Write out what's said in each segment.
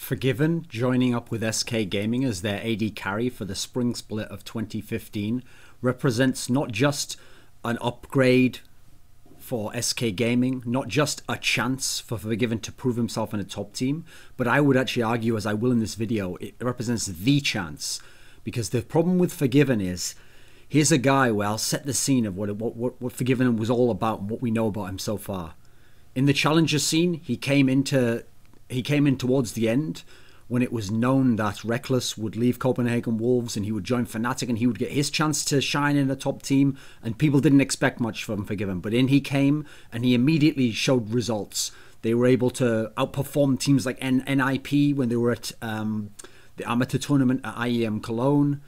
FORG1VEN joining up with SK Gaming as their AD carry for the spring split of 2015 represents not just an upgrade for SK Gaming, not just a chance for FORG1VEN to prove himself in a top team, but I would actually argue, as I will in this video, it represents the chance. Because the problem with FORG1VEN is, here's a guy where I'll set the scene of what FORG1VEN was all about and what we know about him so far. In the challenger scene, he came in towards the end when it was known that rekkles would leave Copenhagen Wolves and he would join Fnatic and he would get his chance to shine in a top team, and people didn't expect much from FORG1VEN, but in he came and he immediately showed results. They were able to outperform teams like NIP when they were at the amateur tournament at IEM Cologne.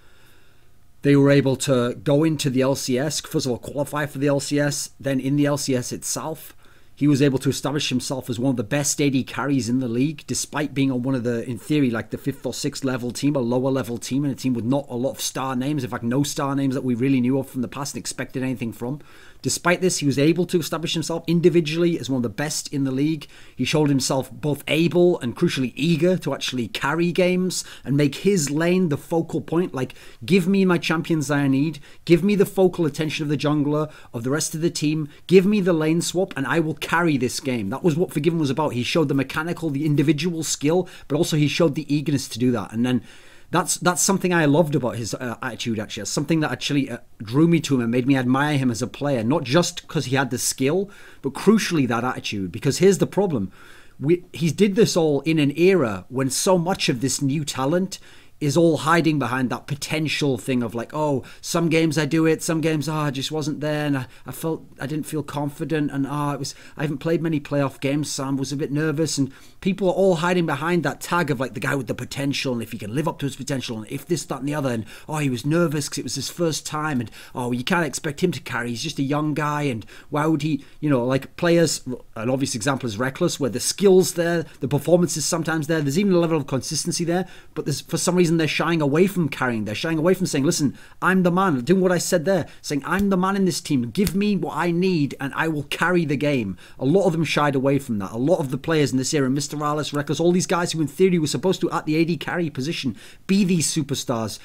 They were able to go into the LCS, first of all qualify for the LCS, then in the LCS itself he was able to establish himself as one of the best AD carries in the league, despite being on one of the, in theory, like the 5th or 6th level team, a lower level team, and a team with not a lot of star names, in fact no star names that we really knew of from the past and expected anything from. Despite this, he was able to establish himself individually as one of the best in the league. He showed himself both able and crucially eager to actually carry games and make his lane the focal point. Like, give me my champions that I need, give me the focal attention of the jungler, of the rest of the team, give me the lane swap, and I will carry this game. That was what FORG1VEN was about. He showed the mechanical, the individual skill, but also he showed the eagerness to do that. And then that's something I loved about his attitude, actually. It's something that actually drew me to him and made me admire him as a player, not just because he had the skill, but crucially that attitude. Because here's the problem. He did this all in an era when so much of this new talent is all hiding behind that potential thing of like, oh, some games I do it, some games, I just wasn't there, and I didn't feel confident, and I haven't played many playoff games, so I was a bit nervous, and people are all hiding behind that tag of like the guy with the potential, and if he can live up to his potential, and if this, that, and the other, and oh, he was nervous because it was his first time, and oh, you can't expect him to carry, he's just a young guy, and why would he, you know, like players, an obvious example is rekkles, where the skill's there, the performance is sometimes there, there's even a level of consistency there, but there's, for some reason, they're shying away from carrying. They're shying away from saying, listen, I'm the man, doing what I said there, saying I'm the man in this team, give me what I need and I will carry the game. A lot of them shied away from that. A lot of the players in this era, Mr. Alice, rekkles, all these guys who in theory were supposed to, at the AD carry position, be these superstars,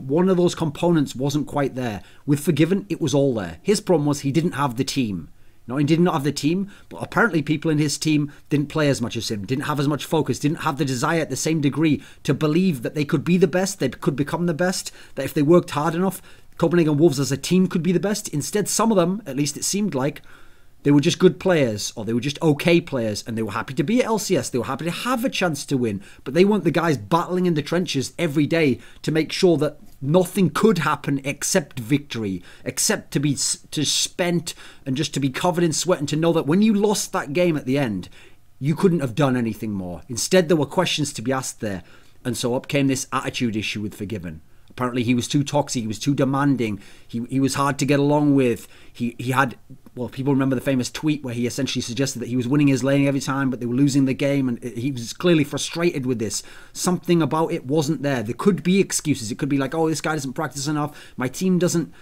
one of those components wasn't quite there. With FORG1VEN, it was all there. His problem was he didn't have the team. No, he did not have the team, but apparently people in his team didn't play as much as him, didn't have as much focus, didn't have the desire at the same degree to believe that they could be the best, they could become the best, that if they worked hard enough, Copenhagen Wolves as a team could be the best. Instead, some of them, at least it seemed like, they were just good players, or they were just okay players, and they were happy to be at LCS, they were happy to have a chance to win, but they weren't the guys battling in the trenches every day to make sure that nothing could happen except victory, except to spent and just to be covered in sweat, and to know that when you lost that game at the end, you couldn't have done anything more. Instead, there were questions to be asked there, and so up came this attitude issue with FORG1VEN. Apparently he was too toxic, he was too demanding, he was hard to get along with, he had, well, people remember the famous tweet where he essentially suggested that he was winning his lane every time but they were losing the game, and he was clearly frustrated with this. Something about it wasn't there. There could be excuses. It could be like, oh, this guy doesn't practice enough, my team doesn't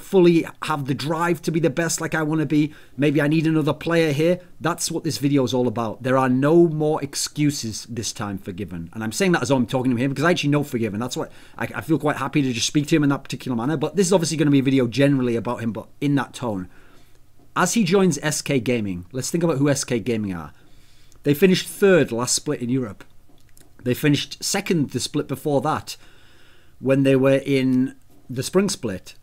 fully have the drive to be the best like I want to be, maybe I need another player here. That's what this video is all about. There are no more excuses this time, FORG1VEN. And I'm saying that as I'm talking to him here because I actually know FORG1VEN. That's why I feel quite happy to just speak to him in that particular manner. But this is obviously going to be a video generally about him, but in that tone. As he joins SK Gaming, let's think about who SK Gaming are. They finished 3rd last split in Europe. They finished 2nd the split before that when they were in the spring split.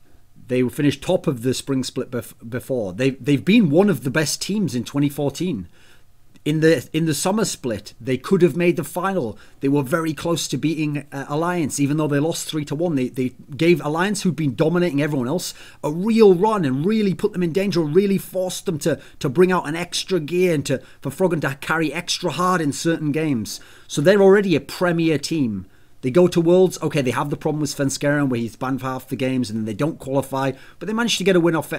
They finished top of the spring split before. They've been one of the best teams in 2014. In the summer split, they could have made the final. They were very close to beating Alliance, even though they lost 3-1. They gave Alliance, who'd been dominating everyone else, a real run and really put them in danger, really forced them to bring out an extra gear and for FORG1VEN to carry extra hard in certain games. So they're already a premier team. They go to Worlds, okay, they have the problem with Svenskeren where he's banned for half the games and then they don't qualify, but they managed to get a win off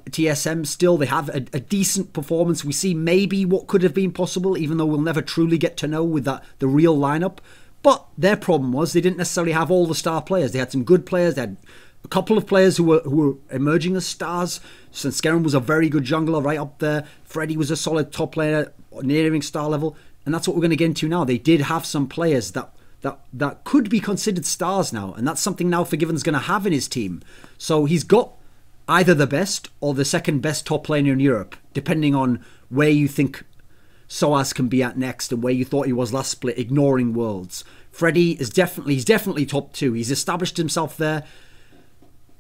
TSM still. They have a decent performance. We see maybe what could have been possible, even though we'll never truly get to know with the real lineup. But their problem was they didn't necessarily have all the star players. They had some good players. They had a couple of players who were emerging as stars. Svenskeren was a very good jungler right up there. Freddy was a solid top laner, nearing star level. And that's what we're going to get into now. They did have some players that could be considered stars now. And that's something now FORG1VEN's going to have in his team. So he's got either the best or the second best top laner in Europe, depending on where you think Soaz can be at next and where you thought he was last split, ignoring Worlds. Freddy is definitely top 2. He's established himself there.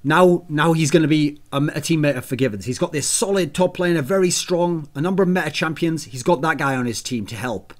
Now he's going to be a teammate of FORG1VEN's. He's got this solid top laner, very strong, a number of meta champions. He's got that guy on his team to help.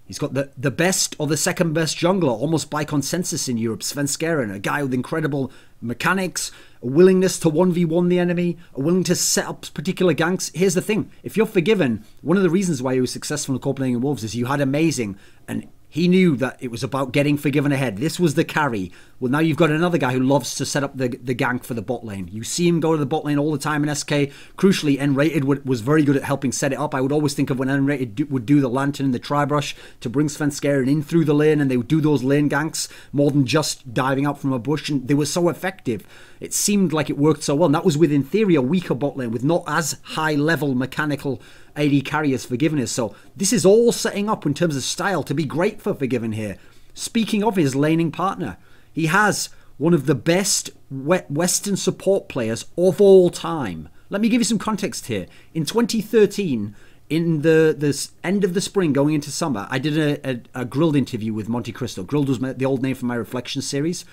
He's got the best or the second best jungler, almost by consensus in Europe, Svenskeren, a guy with incredible mechanics, a willingness to 1v1 the enemy, a willing to set up particular ganks. Here's the thing. If you're FORG1VEN, one of the reasons why he was successful in Copenhagen Wolves is you had amazing, and he knew that it was about getting FORG1VEN ahead. This was the carry. Well, now you've got another guy who loves to set up the gank for the bot lane. You see him go to the bot lane all the time in SK. Crucially, N-Rated was very good at helping set it up. I would always think of when N-Rated would do the lantern and the tri-brush to bring Svenskeren in through the lane, and they would do those lane ganks more than just diving out from a bush, and they were so effective. It seemed like it worked so well, and that was with, in theory, a weaker bot lane with not as high-level mechanical AD carry as FORG1VEN is. So this is all setting up in terms of style to be great for FORG1VEN here. Speaking of his laning partner, he has one of the best Western support players of all time. Let me give you some context here. In 2013, in the end of the spring going into summer, I did a Grilled interview with Monte Cristo. Grilled was the old name for my Reflection series.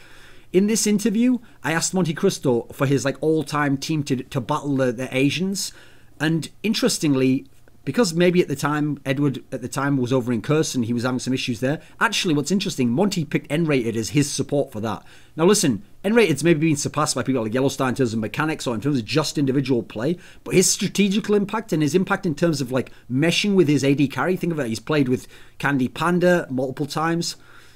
In this interview, I asked Monte Cristo for his all-time team to battle the Asians. And interestingly, because maybe at the time, Edward at the time was over in Kherson, he was having some issues there. Actually, what's interesting, Monty picked N-Rated as his support for that. Now listen, N-Rated's maybe been surpassed by people like Yellowstar in terms of mechanics or in terms of just individual play, but his strategical impact and his impact in terms of meshing with his AD carry, think of it, he's played with Candy Panda multiple times.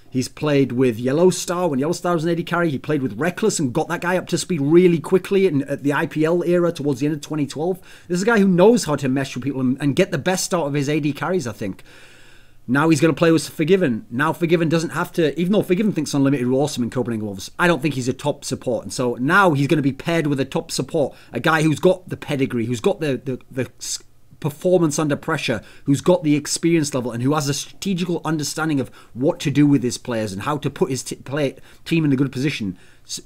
He's played with Yellowstar when Yellowstar was an AD carry. He played with Reckless and got that guy up to speed really quickly at the IPL era towards the end of 2012. This is a guy who knows how to mesh with people and get the best out of his AD carries, I think. Now he's going to play with FORG1VEN. Now FORG1VEN doesn't have to, even though FORG1VEN thinks Unlimited were awesome in Copenhagen Wolves, I don't think he's a top support. And so now he's going to be paired with a top support, a guy who's got the pedigree, who's got the performance under pressure, who's got the experience level and who has a strategical understanding of what to do with his players and how to put his team in a good position,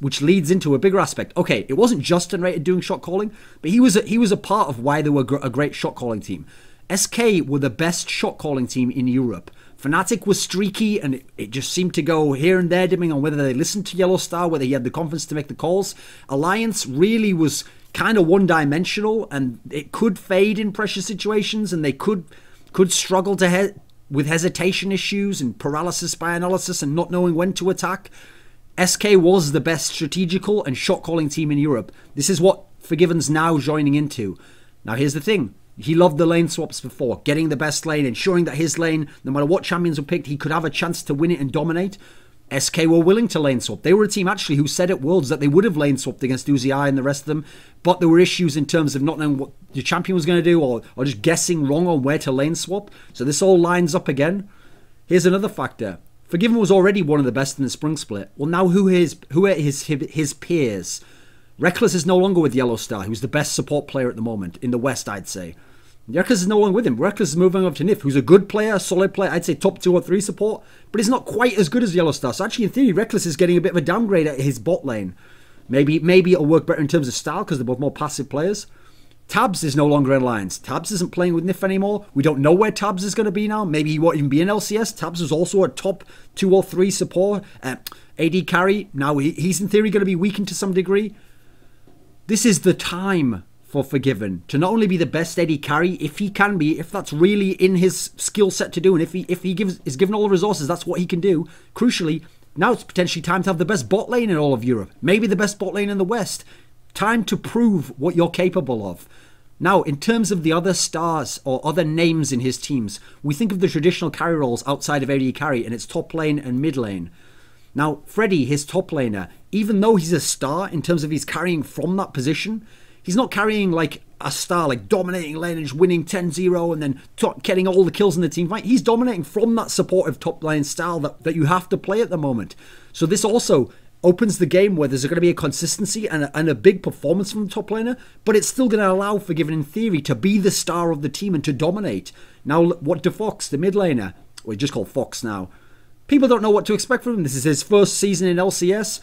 which leads into a bigger aspect. Okay, it wasn't just N-Rated doing shot calling, but he was a part of why they were a great shot calling team. SK were the best shot calling team in Europe. Fnatic was streaky and it just seemed to go here and there depending on whether they listened to Yellowstar, whether he had the confidence to make the calls. Alliance really was kind of one-dimensional and it could fade in pressure situations and they could struggle with hesitation issues and paralysis by analysis and not knowing when to attack. SK was the best strategical and shot calling team in Europe. This is what FORG1VEN's now joining into. Now here's the thing. He loved the lane swaps before, getting the best lane, ensuring that his lane, no matter what champions were picked, he could have a chance to win it and dominate. SK were willing to lane swap. They were a team actually who said at Worlds that they would have lane swapped against Uzi and the rest of them, but there were issues in terms of not knowing what the champion was going to do or just guessing wrong on where to lane swap. So this all lines up again. Here's another factor. FORG1VEN was already one of the best in the spring split. Well, now who are his peers? Reckless is no longer with Yellowstar, who's the best support player at the moment in the West, I'd say. Reckless is no longer with him. Reckless is moving up to Nif, who's a good player, a solid player. I'd say top 2 or 3 support, but he's not quite as good as Yellowstar. So actually, in theory, Reckless is getting a bit of a downgrade at his bot lane. Maybe it'll work better in terms of style because they're both more passive players. Tabs is no longer in Alliance. Tabs isn't playing with Nif anymore. We don't know where Tabs is going to be now. Maybe he won't even be in LCS. Tabs was also a top 2 or 3 support. AD carry. Now he's in theory going to be weakened to some degree. This is the time for FORG1VEN to not only be the best AD carry, if he can be, if that's really in his skill set to do, and if he is given all the resources, that's what he can do. Crucially, now it's potentially time to have the best bot lane in all of Europe, maybe the best bot lane in the West. Time to prove what you're capable of. Now, in terms of the other stars or other names in his teams, we think of the traditional carry roles outside of AD carry, and it's top lane and mid lane. Now, Freddy, his top laner, even though he's a star in terms of he's carrying from that position, he's not carrying like a star, like dominating lane and just winning 10-0 and then getting all the kills in the team fight. He's dominating from that supportive top lane style that you have to play at the moment. So this also opens the game where there's going to be a consistency and a big performance from the top laner, but it's still going to allow FORG1VEN in theory to be the star of the team and to dominate. Now, what DeFox, the mid laner, well, he's just called Fox now. People don't know what to expect from him. This is his first season in LCS.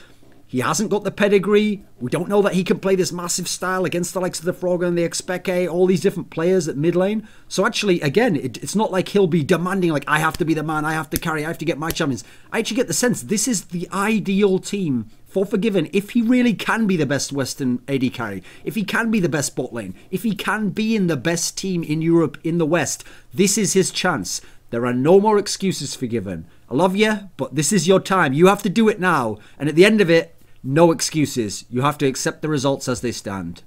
He hasn't got the pedigree. We don't know that he can play this massive style against the likes of the FORG1VEN, the Expeke, all these different players at mid lane. So actually, again, it's not like he'll be demanding, like, I have to be the man, I have to carry, I have to get my champions. I actually get the sense this is the ideal team for FORG1VEN if he really can be the best Western AD carry, if he can be the best bot lane, if he can be in the best team in Europe, in the West. This is his chance. There are no more excuses for FORG1VEN. I love you, but this is your time. You have to do it now. And at the end of it, no excuses. You have to accept the results as they stand.